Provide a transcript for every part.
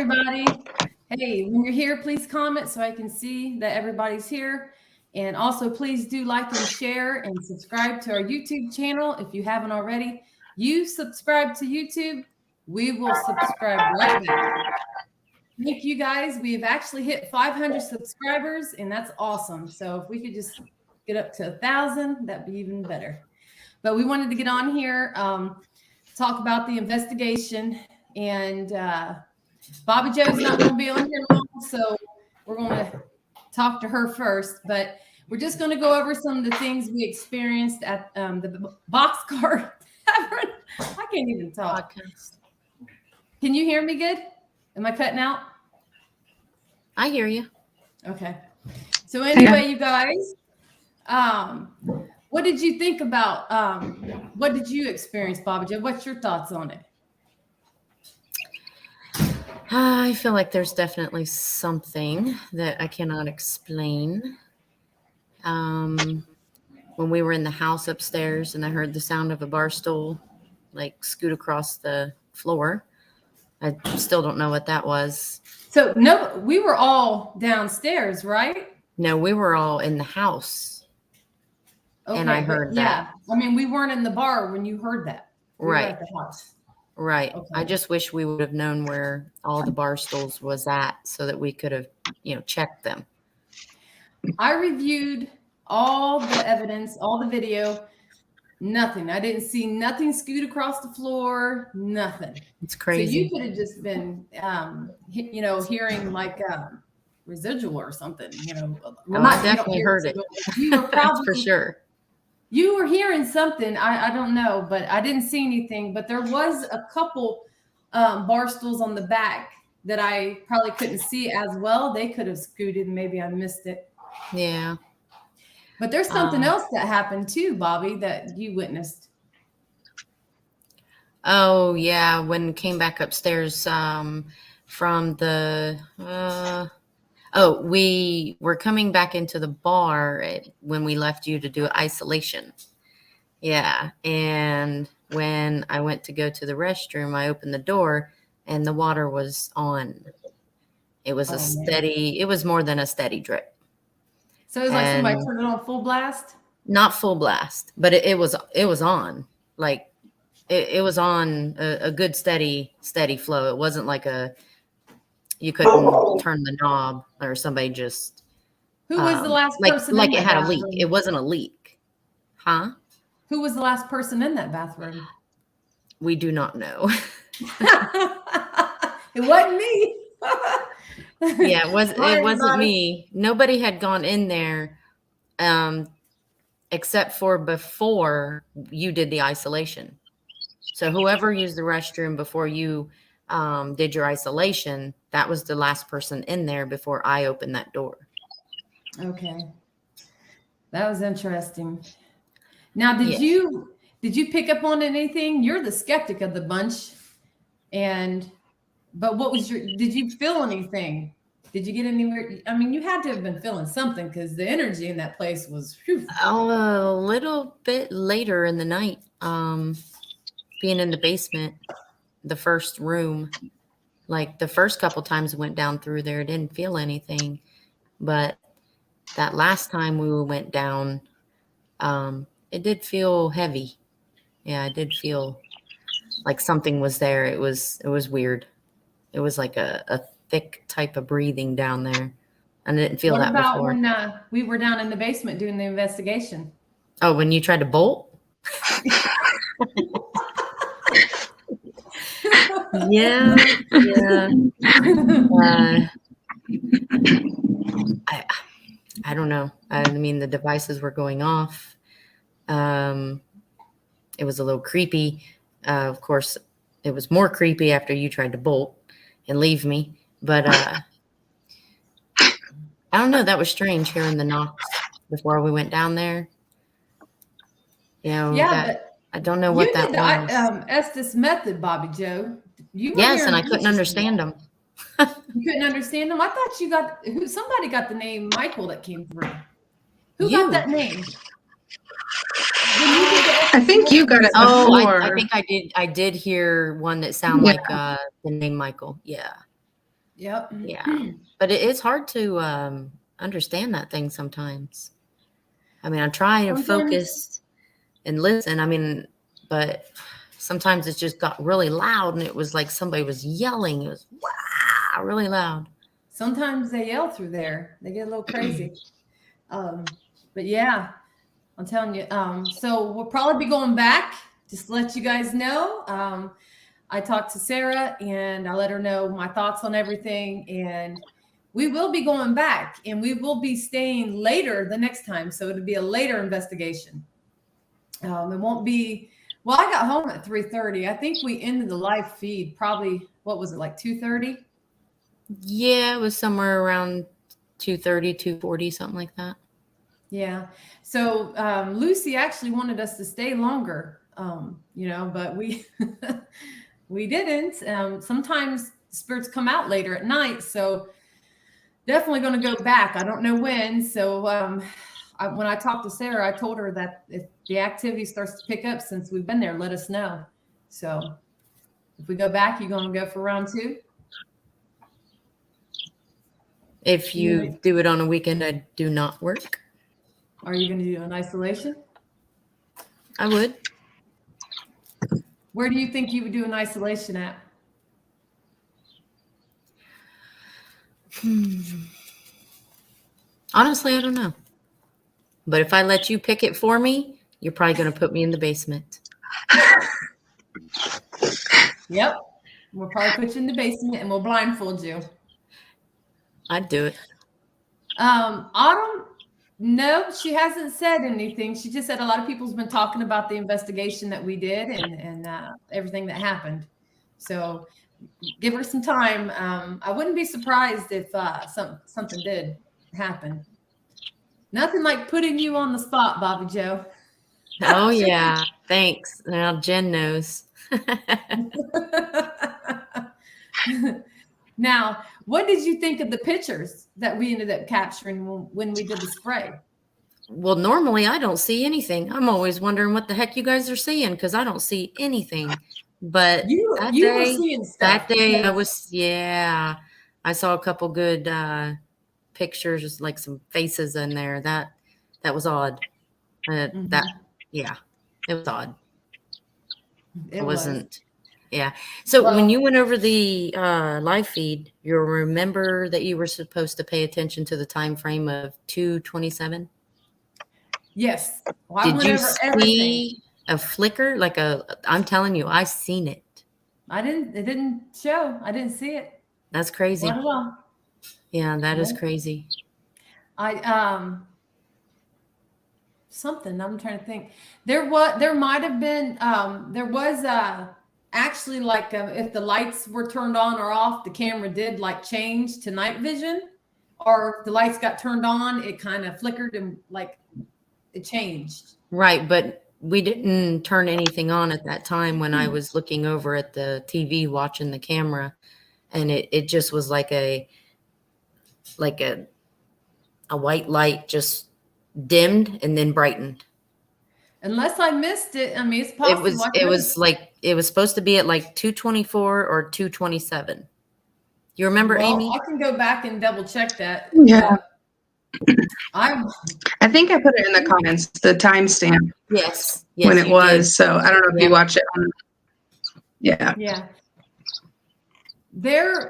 everybody. Hey, when you're here, please comment so I can see that everybody's here. And also, please do like and share and subscribe to our YouTube channel if you haven't already. You subscribe to YouTube, we will subscribe right back. Thank you guys. We've actually hit 500 subscribers, and that's awesome. So if we could just get up to 1,000, that'd be even better. But we wanted to get on here, talk about the investigation, and Bobby Joe's not going to be on here long, so we're going to talk to her first. But we're just going to go over some of the things we experienced at the Boxcar Tavern. I can't even talk. Can you hear me good? Am I cutting out? I hear you. Okay. So anyway, you guys, what did you think about, what did you experience, Bobby Joe? What's your thoughts on it? I feel like there's definitely something that I cannot explain. When we were in the house upstairs and I heard the sound of a bar stool like scoot across the floor, I still don't know what that was. So no, we were all downstairs, right? No, we were all in the house. Okay, and I heard that. Yeah, I mean, we weren't in the bar when you heard that. We were at the house. Right. Okay. I just wish we would have known where all the bar stools was at so that we could have, checked them. I reviewed all the evidence, all the video, nothing. I didn't see nothing scoot across the floor, nothing. It's crazy. So you could have just been, hearing like residual or something, I definitely heard it. You were probably, for sure. You were hearing something. I don't know, but I didn't see anything. But there was a couple bar stools on the back that I probably couldn't see as well. They could have scooted. Maybe I missed it. Yeah. But there's something else that happened too, Bobby, that you witnessed. Oh, yeah. When we came back upstairs from the... we were coming back into the bar when we left you to do isolation. Yeah. And when I went to go to the restroom, I opened the door and the water was on. It was it was more than a steady drip. So it was like somebody turned it on full blast? Not full blast, but it was on. Like it was on a good steady flow. It wasn't like you couldn't turn the knob or somebody just. Who was the last person? Like it had a leak. It wasn't a leak. Huh? Who was the last person in that bathroom? We do not know. It wasn't me. Yeah, it wasn't me. Nobody had gone in there except for before you did the isolation. So whoever used the restroom before you did your isolation, that was the last person in there before I opened that door. Okay. That was interesting. Now, did you pick up on anything? You're the skeptic of the bunch. But what was did you feel anything? Did you get anywhere? I mean, you had to have been feeling something because the energy in that place was. Whew. A little bit later in the night, being in the basement, the first room, like the first couple times I went down through there, didn't feel anything. But that last time we went down, it did feel heavy. Yeah, it did feel like something was there. It was weird. It was like a thick type of breathing down there. I didn't feel that before. What about when we were down in the basement doing the investigation? Oh, when you tried to bolt? Yeah. I don't know. I mean, the devices were going off. It was a little creepy. Of course, it was more creepy after you tried to bolt and leave me. But I don't know. That was strange hearing the knocks before we went down there. But I don't know what that was. Estes method, Bobby Joe. Yes, and I couldn't understand them. You couldn't understand them? I thought somebody got the name Michael that came through. Who got that name? I think you got it before. I think I did. I did hear one that sounded like the name Michael. Yeah. Yep. Yeah. But it's hard to understand that thing sometimes. I mean, I try to focus and listen. I mean, but sometimes it just got really loud and it was like somebody was yelling. It was wow, really loud. Sometimes they yell through there. They get a little crazy. But yeah, I'm telling you. So we'll probably be going back. Just to let you guys know. I talked to Sarah and I let her know my thoughts on everything. And we will be going back and we will be staying later the next time. So it'll be a later investigation. It won't be, well, I got home at 3:30. I think we ended the live feed probably, what was it, like 2:30? Yeah, it was somewhere around 2:30, 2:40, something like that. Yeah. So Lucy actually wanted us to stay longer, but we we didn't. Sometimes spirits come out later at night, so definitely going to go back. I don't know when. So when I talked to Sarah, I told her that if the activity starts to pick up since we've been there, let us know. So if we go back, you're going to go for round 2? If you do it on a weekend, I do not work. Are you going to do an isolation? I would. Where do you think you would do an isolation at? Honestly, I don't know. But if I let you pick it for me, you're probably going to put me in the basement. Yep. We'll probably put you in the basement and we'll blindfold you. I'd do it. Autumn, no, she hasn't said anything. She just said a lot of people's been talking about the investigation that we did and everything that happened. So give her some time. I wouldn't be surprised if something did happen. Nothing like putting you on the spot, Bobby Joe. Oh, yeah. Thanks. Now Jen knows. Now, what did you think of the pictures that we ended up capturing when we did the spray? Well, normally I don't see anything. I'm always wondering what the heck you guys are seeing because I don't see anything. But you were seeing stuff. That day I saw a couple good pictures, like some faces in there. That was odd. It was odd. It wasn't. Yeah. So when you went over the live feed, you'll remember that you were supposed to pay attention to the time frame of 2:27. Yes. Well, did you see a flicker? I'm telling you, I seen it. It didn't show. I didn't see it. That's crazy. Not at all. Yeah, that is crazy. Something I'm trying to think. There might have been there was actually if the lights were turned on or off, the camera did change to night vision, or if the lights got turned on, it kind of flickered and it changed. Right, but we didn't turn anything on at that time when I was looking over at the TV watching the camera, and it just was like a white light just dimmed and then brightened. Unless I missed it. I mean, it's possible. It was supposed to be at 2:24 or 2:27. You remember, Amy? I can go back and double check that. Yeah. I think I put it in the comments, the timestamp. Yes, when it was. Did. So I don't know if you watch it. Yeah.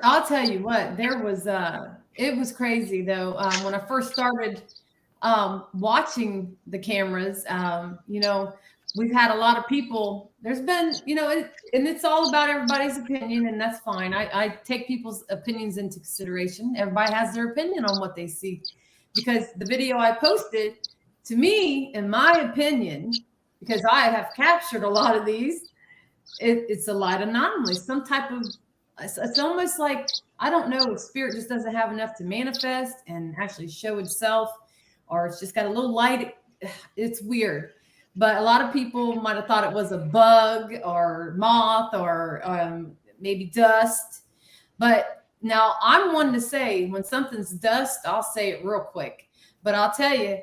I'll tell you what, it was crazy though. When I first started watching the cameras, we've had a lot of people. There's been, and it's all about everybody's opinion, and that's fine. I take people's opinions into consideration. Everybody has their opinion on what they see, because the video I posted, to me, in my opinion, because I have captured a lot of these, it's a light anomaly, some type of. It's almost like, I don't know, spirit just doesn't have enough to manifest and actually show itself, or it's just got a little light. It's weird. But a lot of people might have thought it was a bug or moth or maybe dust. But now I'm one to say, when something's dust, I'll say it real quick. But I'll tell you,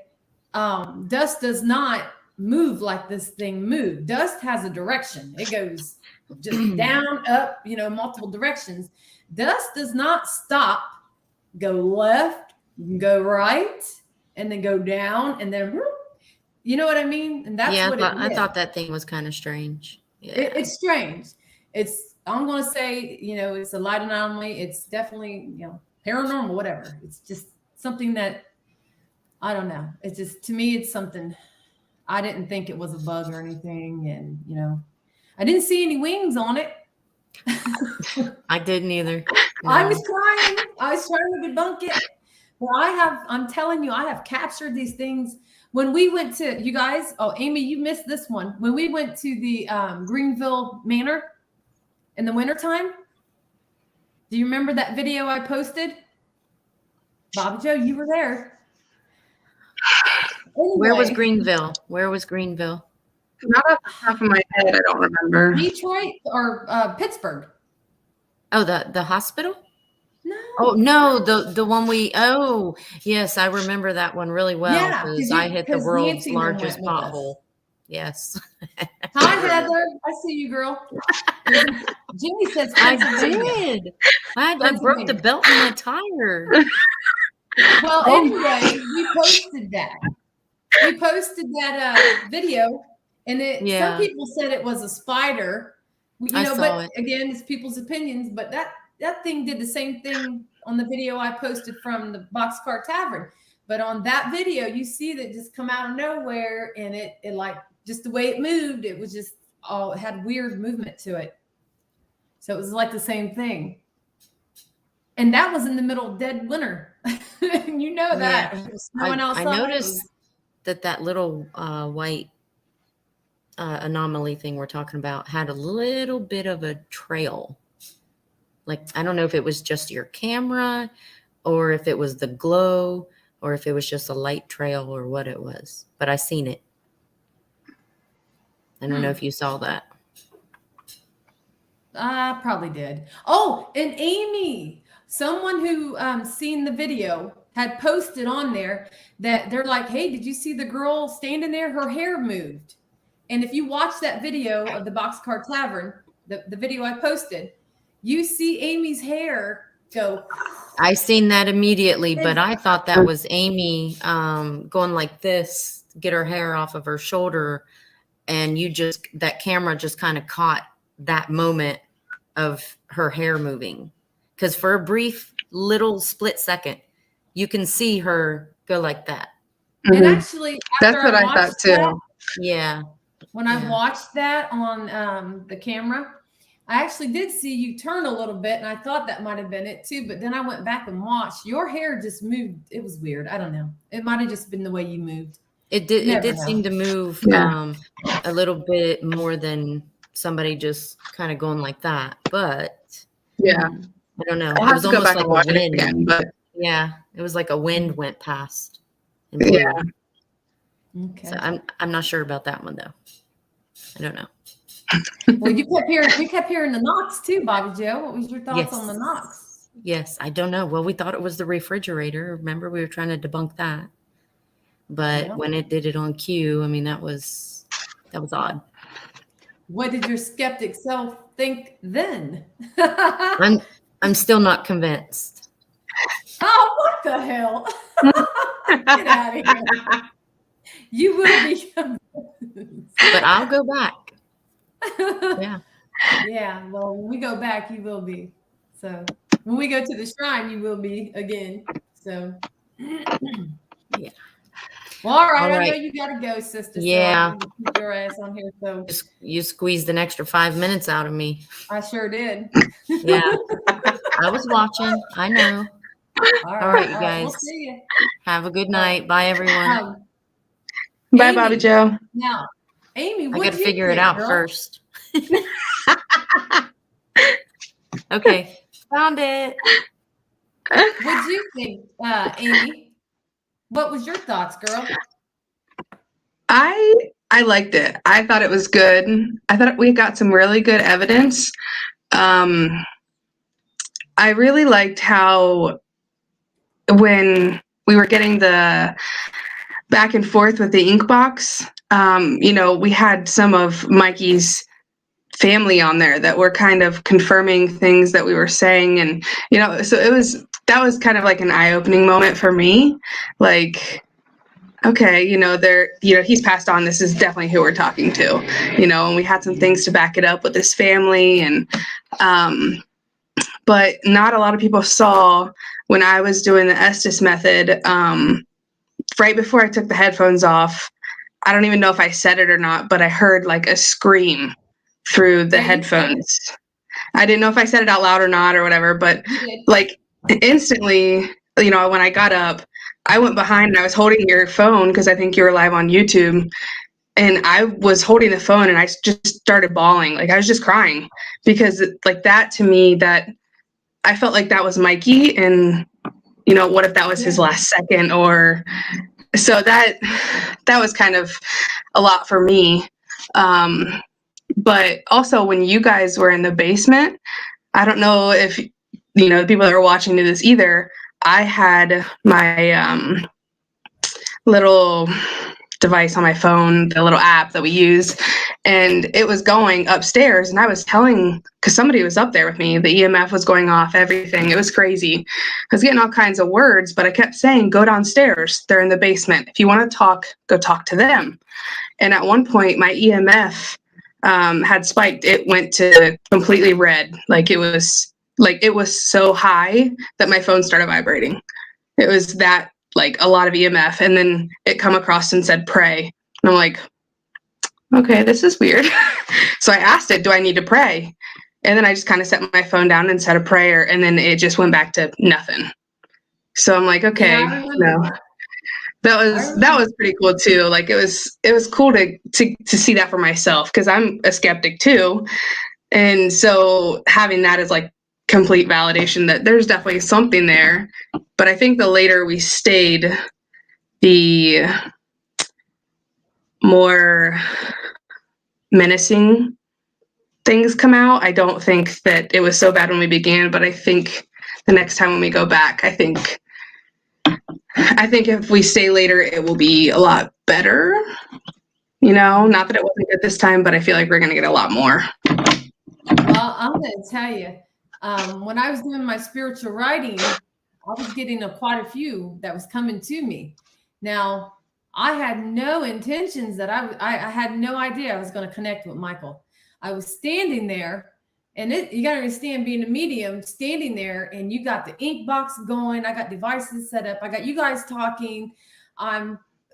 dust does not move like this thing moved. Dust has a direction. It goes just down, up, multiple directions. Dust does not stop, go left, go right, and then go down, and then, you know what I mean? And that's what I thought that thing was kind of strange. Yeah. It's strange. I'm going to say, it's a light anomaly. It's definitely, paranormal, whatever. It's just something that, I don't know. It's just, to me, it's something. I didn't think it was a bug or anything. And, I didn't see any wings on it. I didn't either. No. I was trying to debunk it. But I'm telling you, I have captured these things. When we went to, you guys, Amy, you missed this one. When we went to the Greenville Manor in the wintertime, do you remember that video I posted? Bobby Joe, you were there. Anyway, Where was Greenville? Not off the top of my head, I don't remember. Detroit or Pittsburgh? Oh, the hospital? No. Oh no, the one yes, I remember that one really well because I hit the world's largest pothole. Yes. Hi Heather, I see you, girl. Jimmy says I did. I broke the belt in my tire. Well, anyway, we posted that. We posted that video, and some people said it was a spider. But again, it's people's opinions. But that thing did the same thing on the video I posted from the Boxcar Tavern. But on that video, you see that just come out of nowhere, and it like just the way it moved, it was just it had weird movement to it. So it was like the same thing. And that was in the middle of dead winter. You know that. Yeah. It was snowing outside. I noticed that little white anomaly thing we're talking about had a little bit of a trail. Like, I don't know if it was just your camera or if it was the glow or if it was just a light trail or what it was. But I seen it. I don't know if you saw that. I probably did. Oh, and Amy, someone who seen the video had posted on there that they're like, hey, did you see the girl standing there? Her hair moved. And if you watch that video of the Boxcar Tavern, the video I posted, you see Amy's hair go. I seen that immediately, but I thought that was Amy going like this, get her hair off of her shoulder. And that camera just kind of caught that moment of her hair moving. Because for a brief little split second, you can see her go like that. And actually, that's what I thought too. Yeah. When I watched that on the camera, I actually did see you turn a little bit, and I thought that might have been it too. But then I went back and watched. Your hair just moved. It was weird. I don't know. It might have just been the way you moved. It did seem to move a little bit more than somebody just kind of going like that. But yeah, I don't know. It was almost like a wind. Again, but yeah, it was like a wind went past. Yeah. Okay. So I'm not sure about that one though. I don't know. Well, we kept hearing the knocks too, Bobby Joe. What was your thoughts on the knocks? Yes, I don't know. Well, we thought it was the refrigerator. Remember, we were trying to debunk that. But when it did it on cue, I mean, that was odd. What did your skeptic self think then? I'm still not convinced. Oh, what the hell? Get out of here. You will be convinced. But I'll go back. Yeah. Yeah. Well, when we go back, you will be. So when we go to the shrine, you will be again. So yeah. Well, all right. I know you got to go, sister. Yeah. So keep your ass on here. So you squeezed an extra 5 minutes out of me. I sure did. Yeah. I was watching. I know. All right, you guys. We'll see you. Have a good night. Bye, everyone. Bye, Bobby Joe. Now, Amy, I got to figure it out first. Okay. Found it. What'd you think, Amy? What was your thoughts, girl? I liked it. I thought it was good. I thought we got some really good evidence. I really liked how when we were getting the back and forth with the ink box, we had some of Mikey's family on there that were kind of confirming things that we were saying. And, so that was kind of like an eye-opening moment for me. Like, okay, he's passed on. This is definitely who we're talking to, and we had some things to back it up with his family. And, but not a lot of people saw when I was doing the Estes method, right before I took the headphones off. I don't even know if I said it or not, but I heard like a scream through the headphones. I didn't know if I said it out loud or not or whatever, but like instantly, when I got up, I went behind and I was holding your phone because I think you were live on YouTube, and I was holding the phone and I just started bawling. Like I was just crying because like that to me, that I felt like that was Mikey, and what if that was his last second? Or so that was kind of a lot for me. But also when you guys were in the basement, I don't know if, the people that are watching knew this either. I had my little device on my phone, the little app that we use, and it was going upstairs, and I was telling, because somebody was up there with me, the EMF was going off, everything. It was crazy. I was getting all kinds of words, but I kept saying, go downstairs. They're in the basement. If you want to talk, go talk to them. And at one point, my EMF had spiked. It went to completely red. Like it was so high that my phone started vibrating. It was that, like, a lot of EMF. And then it come across and said, pray. And I'm like, okay, this is weird. So I asked it, do I need to pray? And then I just kind of set my phone down and said a prayer. And then it just went back to nothing. So I'm like, okay, no. That was pretty cool too. Like it was cool to see that for myself, because I'm a skeptic too. And so having that as like complete validation that there's definitely something there. But I think the later we stayed, the more menacing things come out. I don't think that it was so bad when we began, but I think the next time when we go back, I think if we stay later, it will be a lot better. Not that it wasn't good this time, but I feel like we're going to get a lot more. Well, I'm going to tell you, when I was doing my spiritual writing, I was getting quite a few that was coming to me. Now, I had no intentions that I had no idea I was going to connect with Michael. I was standing there, and you got to understand, being a medium, standing there, and you got the ink box going. I got devices set up. I got you guys talking.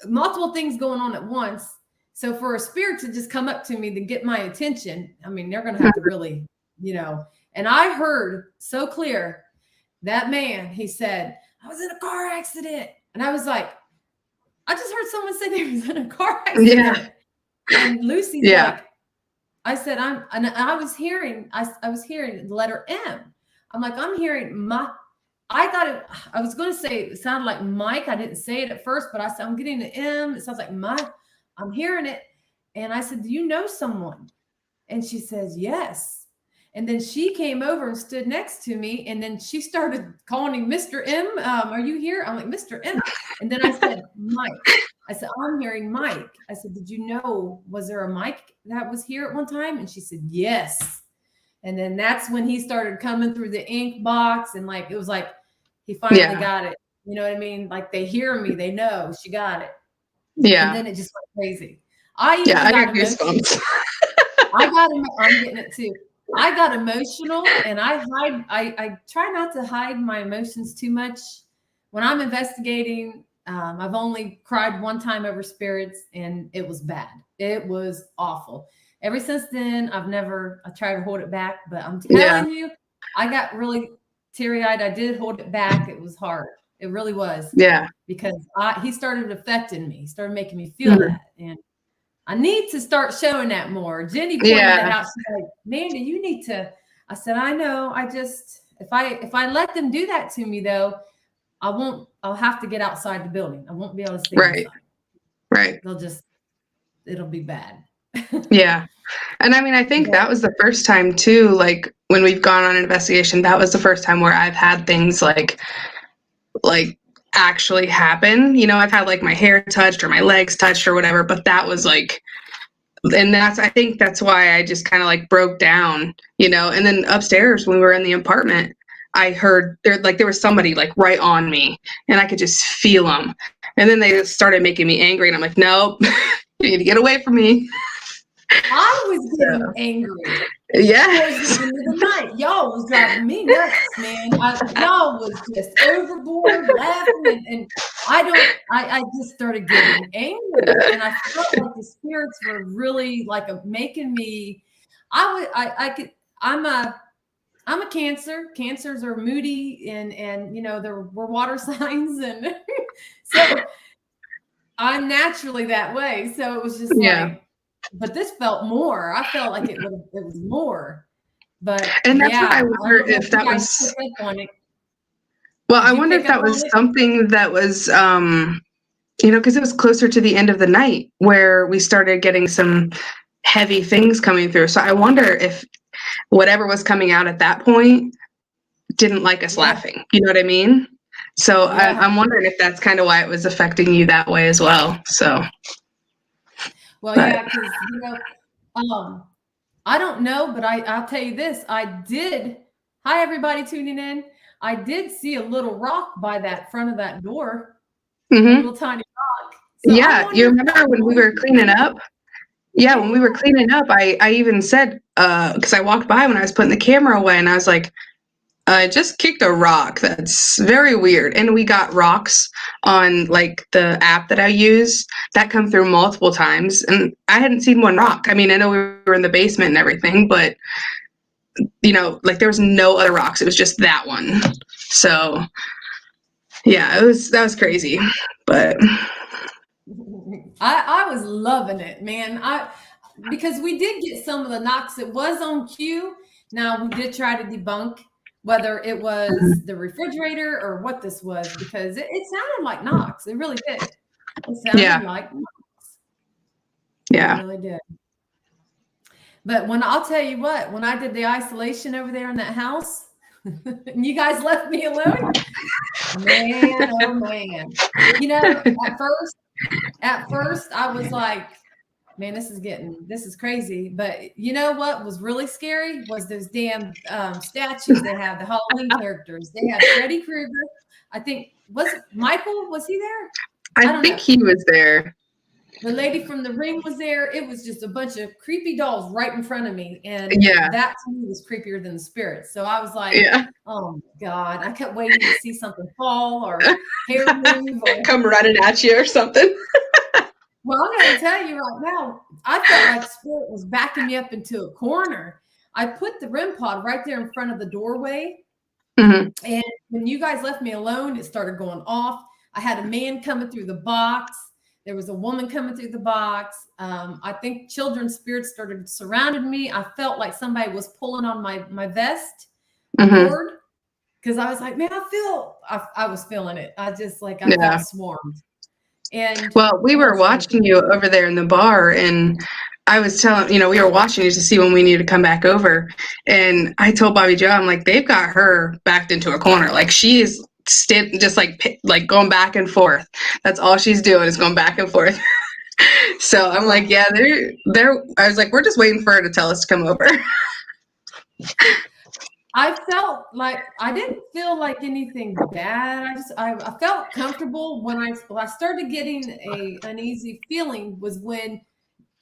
Multiple things going on at once. So for a spirit to just come up to me to get my attention, I mean, they're going to have to really, and I heard so clear, that man, he said, I was in a car accident. And I was like, I just heard someone say they was in a car accident. Yeah. And Lucy's like, I said, I was hearing the letter M. I'm like, I'm hearing I was going to say it sounded like Mike. I didn't say it at first, but I said, I'm getting an M. It sounds like Mike. I'm hearing it. And I said, do you know someone? And she says, yes. And then she came over and stood next to me. And then she started calling him Mr. M. Are you here? I'm like, Mr. M. And then I said, Mike. I said, I'm hearing Mike. I said, did you know, was there a Mike that was here at one time? And she said, yes. And then that's when he started coming through the ink box. And like, it was like, he finally got it. You know what I mean? Like, they hear me, they know she got it. Yeah. And then it just went crazy. I got goosebumps. I'm getting it too. I got emotional, and I try not to hide my emotions too much. When I'm investigating, I've only cried one time over spirits, and it was bad. It was awful. Ever since then, I tried to hold it back, but I'm telling you, I got really teary-eyed. I did hold it back. It was hard. It really was. Yeah. Because he started affecting me. He started making me feel that. And I need to start showing that more. Jenny pointed that out. She's like, Mandy, you need to. I said, I know. I just, if I let them do that to me, though, I'll have to get outside the building. I won't be able to stay inside. Right. It'll be bad. Yeah. And I mean, I think that was the first time too, like when we've gone on an investigation, that was the first time where I've had things like actually happen. You know, I've had like my hair touched or my legs touched or whatever, but that was like, and I think that's why I just kind of like broke down, you know. And then upstairs when we were in the apartment, I heard there was somebody like right on me, and I could just feel them. And then they started making me angry, and I'm like, nope, you need to get away from me. I was getting angry. Yeah. Towards the end of the night, y'all was driving me nuts, man. Y'all was just overboard laughing, and I just started getting angry, and I felt like the spirits were really like making me. I'm a Cancer. Cancers are moody, and you know we're water signs, and so I'm naturally that way. So it was just like. But this felt more. I felt like it was more. But and that's yeah, why I wonder if that was. Well, I wonder if that was something that was, you know, because it was closer to the end of the night where we started getting some heavy things coming through. So I wonder if whatever was coming out at that point didn't like us laughing. You know what I mean? So I'm wondering if that's kind of why it was affecting you that way as well. So. Well, yeah, because you know, I don't know, but I'll tell you this: I did. Hi, everybody tuning in. I did see a little rock by that front of that door, a little tiny rock. So yeah, you remember when we were cleaning up? Yeah, when we were cleaning up, I even said because I walked by when I was putting the camera away, and I was like, I just kicked a rock. That's very weird. And we got rocks on like the app that I use that come through multiple times. And I hadn't seen one rock. I mean, I know we were in the basement and everything, but you know, like there was no other rocks. It was just that one. So yeah, that was crazy. But I was loving it, man. Because we did get some of the knocks. It was on cue. Now we did try to debunk whether it was the refrigerator or what this was, because it sounded like knocks. It really did. It sounded like knocks. Yeah. It really did. But I'll tell you what, when I did the isolation over there in that house, and you guys left me alone, man, oh man. You know, at first I was like, man, this is crazy. But you know what was really scary was those damn statues they have, the Halloween characters. They had Freddy Krueger. I think, was he there? I think he was there. The lady from The Ring was there. It was just a bunch of creepy dolls right in front of me. And that to me was creepier than the spirits. So I was like, oh my God. I kept waiting to see something fall or hair move. Or come running at you or something. Well, I'm going to tell you right now, I felt like spirit was backing me up into a corner. I put the REM pod right there in front of the doorway. And when you guys left me alone, it started going off. I had a man coming through the box. There was a woman coming through the box. I think children's spirits started surrounding me. I felt like somebody was pulling on my vest cord, because I was like, man, I was feeling it. I felt swarmed. And well, we were watching you over there in the bar, and I was telling, you know, we were watching you to see when we needed to come back over. And I told Bobby Joe, I'm like, they've got her backed into a corner. Like she is just like going back and forth. That's all she's doing is going back and forth. So I'm like, yeah, I was like, we're just waiting for her to tell us to come over. I felt like I didn't feel like anything bad. I felt comfortable. When I started getting a uneasy feeling was when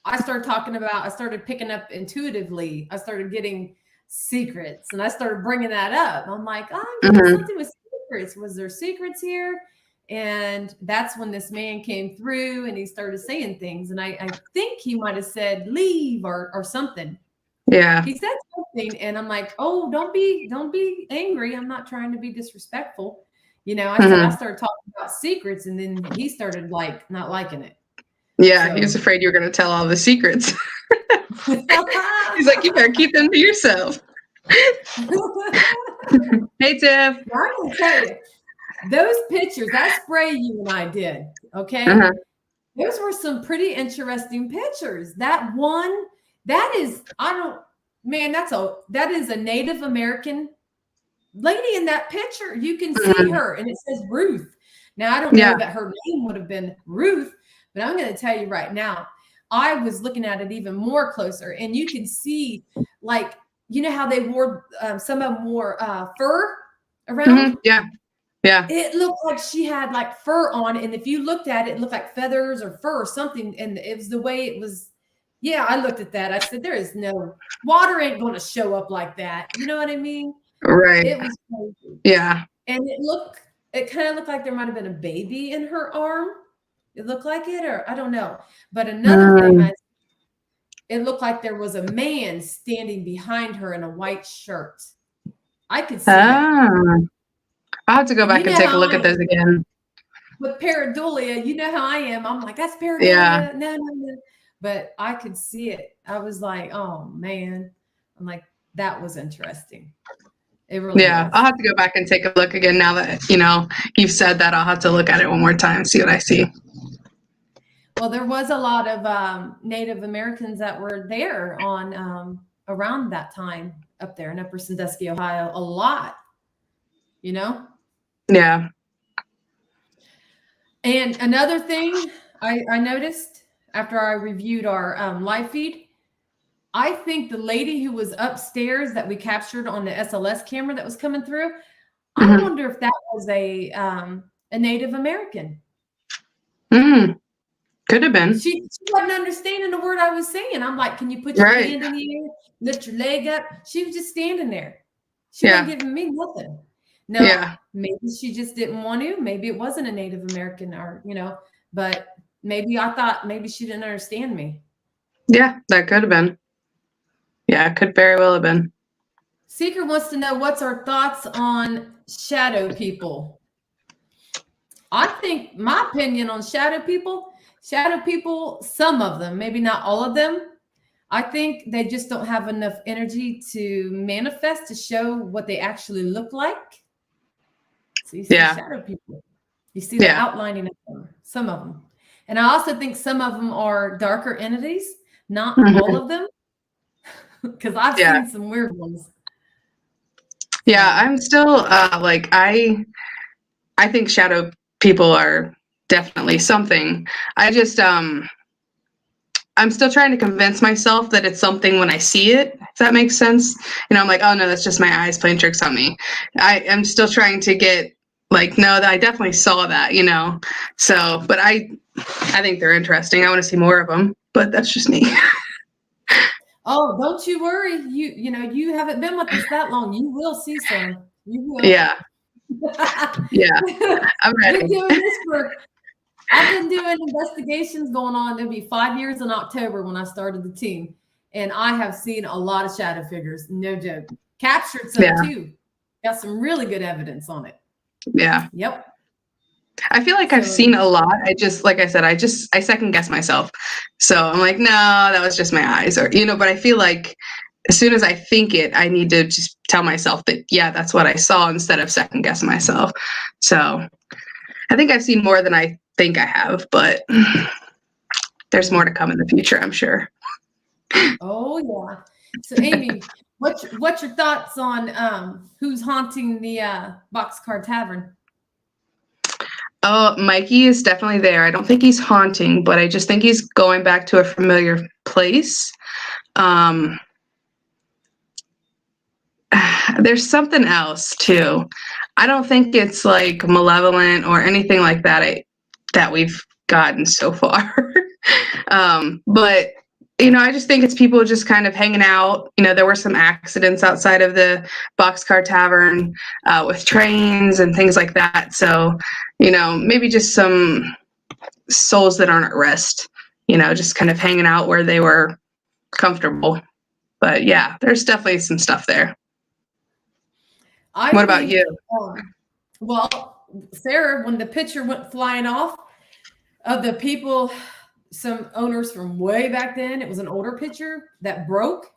I started picking up intuitively. I started getting secrets, and I started bringing that up. I'm like, oh, something with secrets. Was there secrets here? And that's when this man came through, and he started saying things. And I think he might have said leave or something. Yeah. He said something, and I'm like, oh, don't be angry. I'm not trying to be disrespectful. You know, I started talking about secrets, and then he started like not liking it. Yeah, so. He was afraid you were going to tell all the secrets. He's like, you better keep them to yourself. Hey, Tiff. I'm going to tell you, those pictures, that spray you and I did, okay? Those were some pretty interesting pictures. That one, that is a Native American lady in that picture. You can see her, and it says Ruth. Now, I don't know Yeah. that her name would have been Ruth, but I'm going to tell you right now, I was looking at it even more closer, and you can see, like, you know how they wore, some of them wore fur around? Yeah. Yeah. It looked like she had like fur on, and if you looked at it, it looked like feathers or fur or something, and it was the way it was. Yeah, I looked at that. I said, there is no water ain't going to show up like that. You know what I mean? Right. It was crazy. Yeah. And it kind of looked like there might have been a baby in her arm. It looked like it, or I don't know. But another thing, it looked like there was a man standing behind her in a white shirt. I could see that. I'll have to go back and take a look at those again. With pareidolia, you know how I am. I'm like, that's pareidolia. Yeah. No. But I could see it. I was like, oh man. I'm like, that was interesting. It really was. I'll have to go back and take a look again now that, you know, you've said that. I'll have to look at it one more time, see what I see. Well, there was a lot of Native Americans that were there on around that time up there in Upper Sandusky, Ohio. A lot, you know? Yeah. And another thing I noticed after I reviewed our live feed, I think the lady who was upstairs that we captured on the SLS camera that was coming through, I wonder if that was a Native American. Could have been. She wasn't understanding the word I was saying. I'm like, can you put your hand in the air, lift your leg up? She was just standing there. She wasn't giving me nothing. No, maybe she just didn't want to. Maybe it wasn't a Native American, or, you know, but maybe I thought maybe she didn't understand me. Yeah, that could have been. Yeah, it could very well have been. Seeker wants to know what's our thoughts on shadow people. I think my opinion on shadow people, some of them, maybe not all of them, I think they just don't have enough energy to manifest, to show what they actually look like. So you see shadow people. You see the outlining of them, some of them. And I also think some of them are darker entities, not all of them, because I've seen some weird ones. Yeah, I'm still like, I think shadow people are definitely something. I just I'm still trying to convince myself that it's something when I see it, if that makes sense. You know, I'm like, oh no, that's just my eyes playing tricks on me. I am still trying to get like, no, that I definitely saw that, you know. So, but I think they're interesting. I want to see more of them, but that's just me. Oh, don't you worry. You know, you haven't been with us that long. You will see some. You will. Yeah. Yeah. I'm ready. I've been doing investigations going on. It'll be 5 years in October when I started the team. And I have seen a lot of shadow figures. No joke. Captured some too. Got some really good evidence on it. Yeah. Yep. I feel like I've seen a lot. I just, like I said, I second guess myself. So I'm like, no, that was just my eyes, or, you know, but I feel like as soon as I think it, I need to just tell myself that, yeah, that's what I saw, instead of second guessing myself. So I think I've seen more than I think I have, but there's more to come in the future, I'm sure. Oh yeah. So Amy, what's your thoughts on who's haunting the Boxcar Tavern? Oh, Mikey is definitely there. I don't think he's haunting, but I just think he's going back to a familiar place. There's something else too. I don't think it's like malevolent or anything like that that we've gotten so far. But you know, I just think it's people just kind of hanging out. You know, there were some accidents outside of the Boxcar Tavern with trains and things like that. So, you know, maybe just some souls that aren't at rest, you know, just kind of hanging out where they were comfortable. But yeah, there's definitely some stuff there. What about you? Well, Sarah, when the picture went flying off of the people, some owners from way back then, it was an older picture that broke.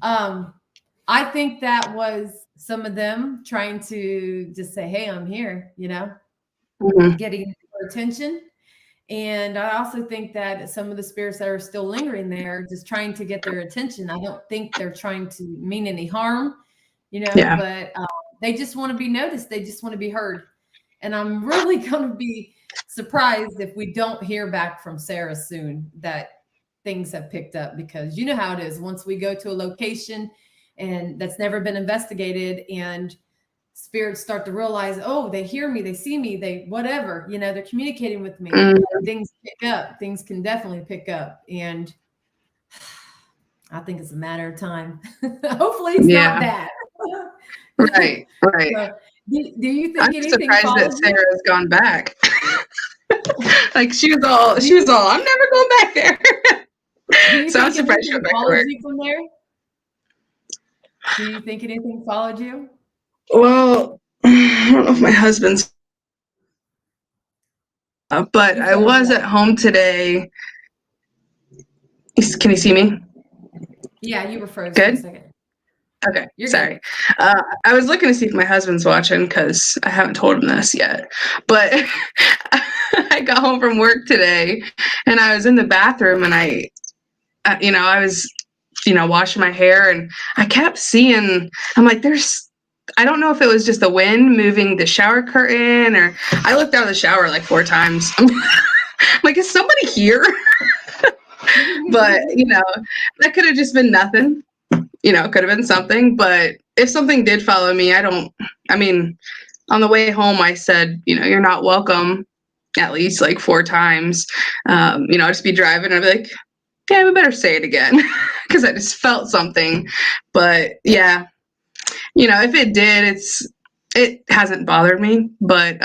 I think that was some of them trying to just say, hey, I'm here, you know, getting their attention. And I also think that some of the spirits that are still lingering there, just trying to get their attention. I don't think they're trying to mean any harm, you know, but they just want to be noticed. They just want to be heard. And I'm really going to be surprised if we don't hear back from Sarah soon that things have picked up, because you know how it is. Once we go to a location and that's never been investigated, and spirits start to realize, oh, they hear me, they see me, they whatever, they're communicating with me. Things pick up. Things can definitely pick up. And I think it's a matter of time. Hopefully it's not bad. Right. So, do you think I'm anything surprised that Sarah's gone back. Like she was all, I'm never going back there. Do you So I'm think surprised she anything went back to followed work. you from there? Do you think anything followed you? Well, I don't know if my husband's, but I was at home today. Can you see me? Yeah, you were frozen Good? for a second. Okay, You're sorry. I was looking to see if my husband's watching because I haven't told him this yet. But I got home from work today and I was in the bathroom and I was, washing my hair and I kept seeing, I'm like, I don't know if it was just the wind moving the shower curtain, or I looked out of the shower like 4 times. I'm like, is somebody here? But, that could have just been nothing. It could have been something, but if something did follow me, on the way home, I said, you're not welcome at least like 4 times. I'd just be driving and I'd be like, yeah, we better say it again because I just felt something. But yeah, if it did, it hasn't bothered me, but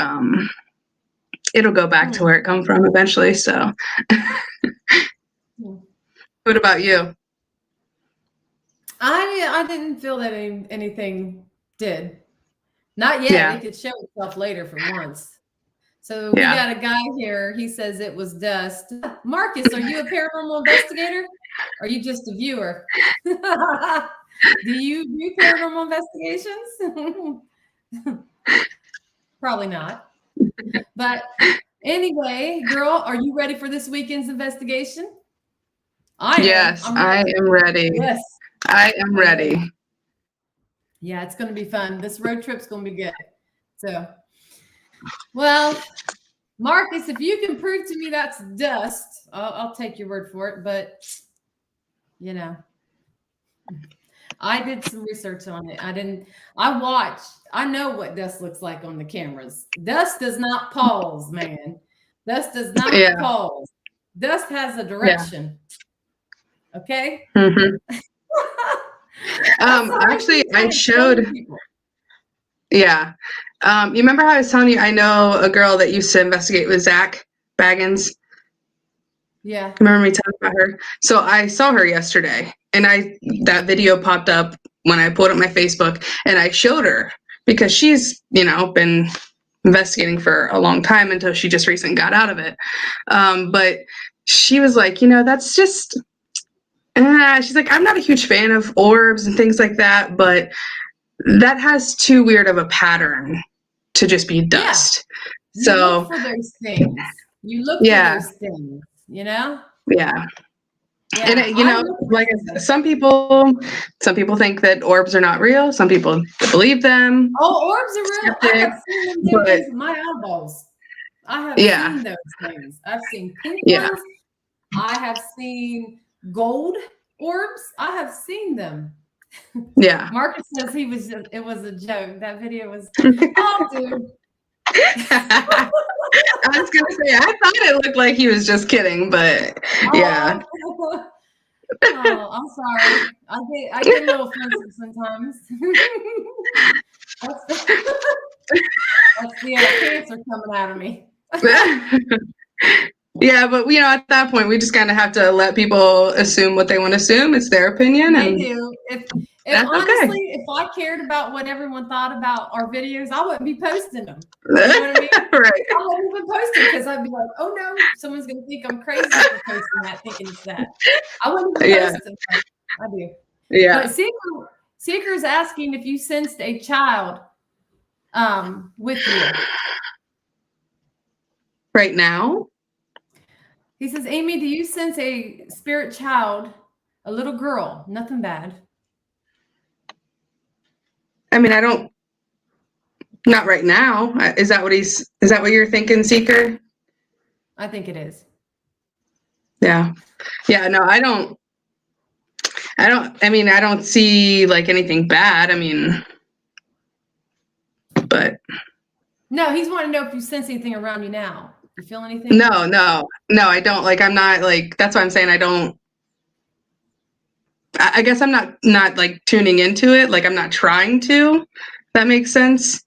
it'll go back to where it come from eventually. So what about you? I didn't feel that anything did. Not yet. Yeah. It could show itself later for once. So we got a guy here. He says it was dust. Marcus, are you a paranormal investigator? Or are you just a viewer? Do you do paranormal investigations? Probably not. But anyway, girl, are you ready for this weekend's investigation? Yes, I am ready. Yes. I am ready. Yeah, it's going to be fun. This road trip's going to be good. So, well, Marcus, if you can prove to me that's dust, I'll take your word for it. But, I did some research on it. I know what dust looks like on the cameras. Dust does not pause, man. Dust does not pause. Dust has a direction. Yeah. Okay? Mm-hmm. Actually, I showed. Yeah. You remember how I was telling you I know a girl that used to investigate with Zach Baggins? Yeah. Remember me talking about her? So I saw her yesterday, and that video popped up when I pulled up my Facebook, and I showed her because she's been investigating for a long time until she just recently got out of it. But she was like, that's just. She's like, I'm not a huge fan of orbs and things like that, but that has too weird of a pattern to just be dust. Yeah. So you look for those things. You look for those things, Yeah. And like some people think that orbs are not real. Some people believe them. Oh, orbs are real. I have seen them do things with my eyeballs. I have seen those things. I've seen pink ones. I have seen gold orbs. I have seen them. Yeah. Marcus says it was a joke. That video was, oh, dude. I was gonna say I thought it looked like he was just kidding, but yeah. Oh, I'm sorry. I get a little offensive sometimes. That's the cancer coming out of me. Yeah, but at that point we just kind of have to let people assume what they want to assume. It's their opinion. They and do. If honestly, if I cared about what everyone thought about our videos, I wouldn't be posting them. You know what I mean? Right. I wouldn't even post it because I'd be like, oh no, someone's gonna think I'm crazy for posting that, thinking it's that. I wouldn't even post them. I do. Yeah. But Seeker's asking if you sensed a child with you. Right now? He says, Amy, do you sense a spirit child, a little girl? Nothing bad. I mean, I don't Not right now. Is that what you're thinking, Seeker? I think it is. Yeah. Yeah, no, I don't see like anything bad. I mean, but No, he's wanting to know if you sense anything around you now. You feel anything? no, I don't. Like, I'm not like, that's why I'm saying I don't. I guess I'm not like tuning into it. Like, I'm not trying to. If that makes sense.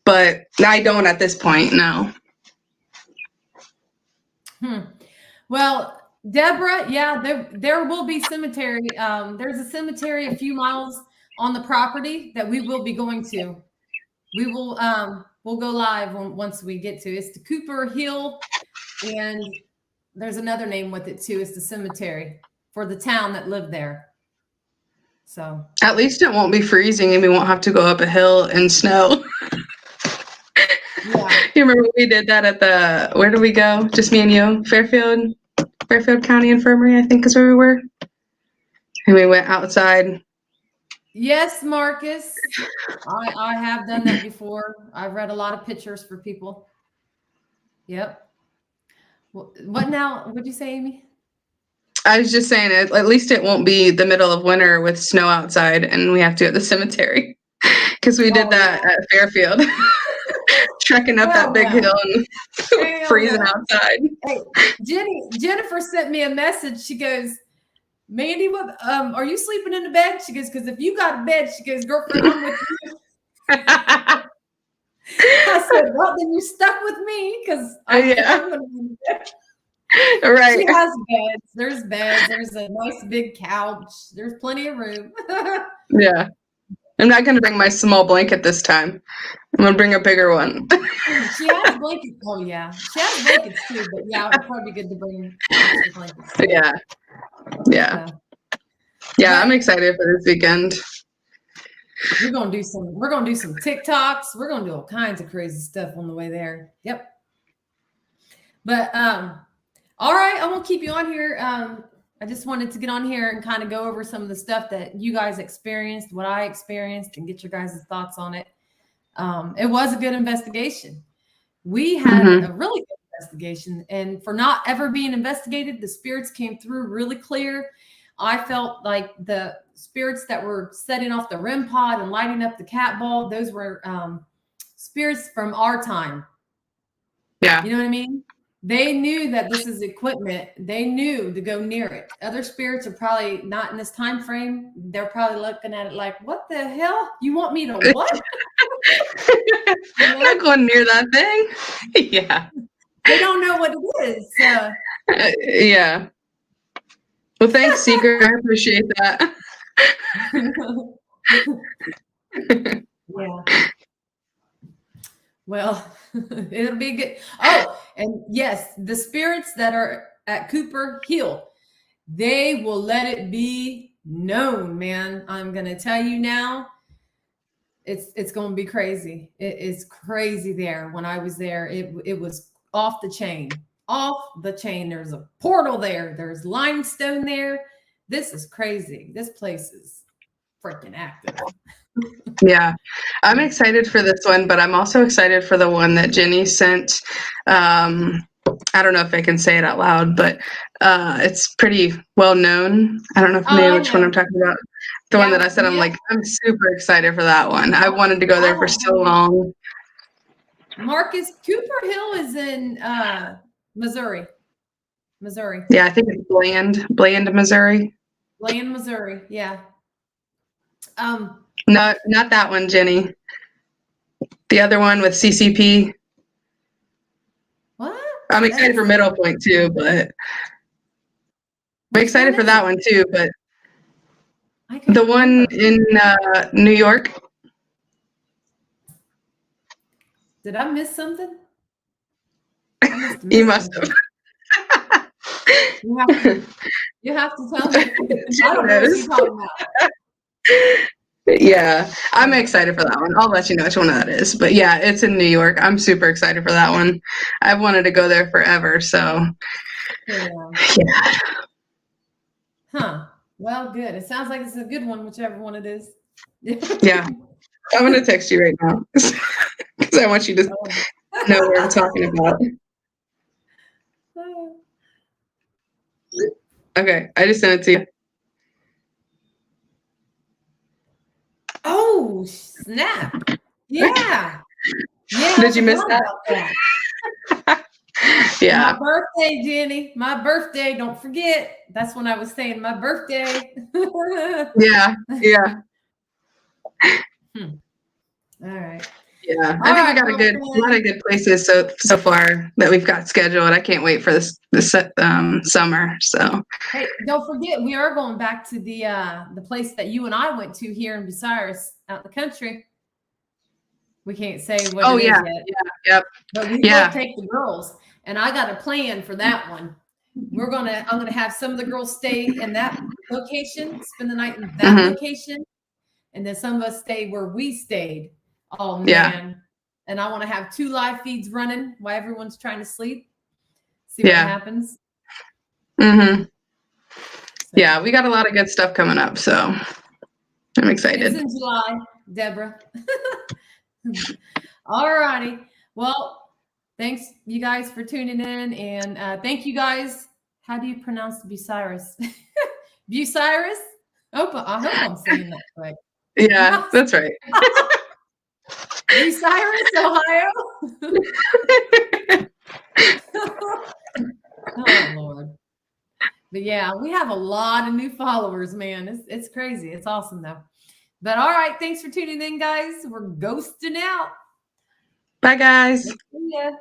But I don't at this point. No. Well, Deborah, yeah, there will be cemetery. There's a cemetery a few miles on the property that we will be going to. We will we'll go live once we get to it. It's the Cooper Hill, and there's another name with it too. It's the cemetery for the town that lived there. So At least it won't be freezing and we won't have to go up a hill in snow. yeah. You remember we did that where did we go? Just me and you? Fairfield County Infirmary, I think is where we were. And we went outside. Yes, Marcus. I have done that before. I've read a lot of pictures for people. Yep. What now? What'd you say, Amy? I was just saying, at least it won't be the middle of winter with snow outside and we have to go to the cemetery. Because we did that at Fairfield. Trekking up that big hill and freezing outside. Hey, Jennifer sent me a message. She goes, Mandy, what are you sleeping in the bed? She goes, because if you got a bed, she goes, girlfriend, I'm with you. I said, well, then you're stuck with me because I'm going to be in bed. Right. She has beds. There's beds. There's a nice big couch. There's plenty of room. Yeah. I'm not going to bring my small blanket this time. I'm going to bring a bigger one. She has blankets. Oh, yeah. She has blankets too, but yeah, it would probably be good to bring extra blankets. Yeah. Yeah, I'm excited for this weekend. We're gonna do some TikToks. We're gonna do all kinds of crazy stuff on the way there. Yep. But all right, I won't keep you on here. I just wanted to get on here and kind of go over some of the stuff that you guys experienced, what I experienced, and get your guys' thoughts on it. It was a good investigation. We had a really good investigation, and for not ever being investigated, the spirits came through really clear. I felt like the spirits that were setting off the REM pod and lighting up the cat ball, those were spirits from our time. Yeah. You know what I mean? They knew that this is equipment. They knew to go near it. Other spirits are probably not in this time frame. They're probably looking at it like, what the hell? You want me to what? I'm not going near that thing. Yeah. They don't know what it is. Yeah. Well, thanks, Seeker. I appreciate that. Yeah. Well, it'll be good. Oh, and yes, the spirits that are at Cooper Hill, they will let it be known, man. I'm going to tell you now, it's going to be crazy. It is crazy there. When I was there, it was off the chain. Off the chain. There's a portal there. There's limestone there. This is crazy. This place is freaking active. Yeah, I'm excited for this one, but I'm also excited for the one that Jenny sent. I don't know if I can say it out loud, but it's pretty well known. I don't know if you know which one I'm talking about. The one that I said, I'm like, I'm super excited for that one. I wanted to go there for so long. Marcus, Cooper Hill is in Missouri. Yeah, I think it's Bland, Missouri. Bland, Missouri. Yeah. No, not that one, Jenny. The other one with CCP. What? I'm excited for Middle Point too, but I'm excited for that one too, but the one in New York. Did I miss something? You must have. You have to tell me. I don't know what you're talking about. Yeah, I'm excited for that one. I'll let you know which one that is. But yeah, it's in New York. I'm super excited for that one. I've wanted to go there forever, so yeah. Huh. Well, good. It sounds like it's a good one, whichever one it is. Yeah. I'm going to text you right now. because I want you to know what I'm talking about. Okay, I just sent it to you. Oh, snap. Yeah. Yeah. Did you miss that? Yeah. My birthday, Jenny. My birthday. Don't forget. That's when I was saying my birthday. Yeah. Yeah. All right. Yeah. I think we got a lot of good places so far that we've got scheduled. I can't wait for this summer. So Hey, don't forget, we are going back to the place that you and I went to here in Bucyrus, out in the country. We can't say what it is yet. Yeah. Yep. But we will take the girls, and I got a plan for that one. I'm gonna have some of the girls stay in that location, spend the night in that location, and then some of us stay where we stayed. Oh man. Yeah. And I want to have 2 live feeds running while everyone's trying to sleep. See what happens. Mm-hmm. Yeah, we got a lot of good stuff coming up, so I'm excited. It's in July, Deborah. All righty. Well, thanks you guys for tuning in, and thank you guys. How do you pronounce Bucyrus? Bucyrus? I hope I'm saying that right. Yeah, that's right. Bucyrus, Ohio. Oh Lord. But yeah, we have a lot of new followers, man. It's crazy. It's awesome though. But all right, thanks for tuning in, guys. We're ghosting out. Bye, guys. See ya.